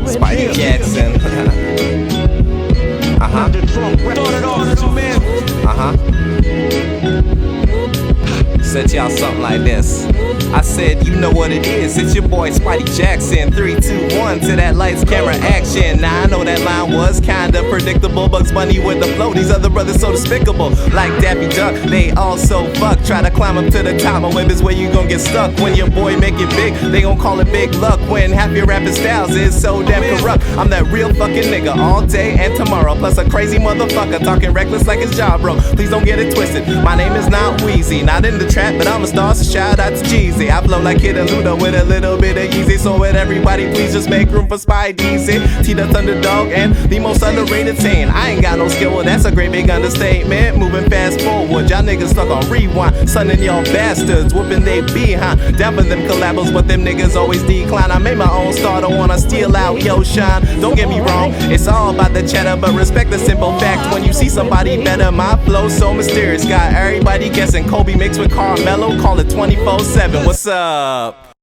Spidey Jackson. Said y'all something like this. I said, you know what it is. It's your boy Spidey Jackson. 3, 2, 1 to that lights, camera, action. Now I know that line was kinda predictable. Bugs Bunny with the flow. These other brothers so despicable. Like Daffy Duck, they all so fuck. Try to climb up to the top. My web is where you gon' get stuck. When your boy make it big, they gon' call it big luck. When half your rapping styles is so damn corrupt. I'm that real fucking nigga all day and tomorrow. Plus a crazy motherfucker talking reckless like his job, bro. Please don't get it twisted. My name is not Wheezy. Not in the trap, but I'm a star, so shout out to Jeezy. I flow like Kid and Luda with a little bit of Yeezy. So with everybody, please just make room for Spidey. T the Thunderdog and the most underrated teen. I ain't got no skill, well that's a great big understatement. Moving fast forward, y'all niggas stuck on rewind. Sonning y'all bastards, whooping they behind. Down for them collabos, but them niggas always decline. I made my own star, don't wanna steal out yo shine. Don't get me wrong, it's all about the cheddar, but respect the simple fact. When you see somebody better, my flow so mysterious. Got everybody guessing Kobe mixed with Carmelo, call it 24/7. What's up?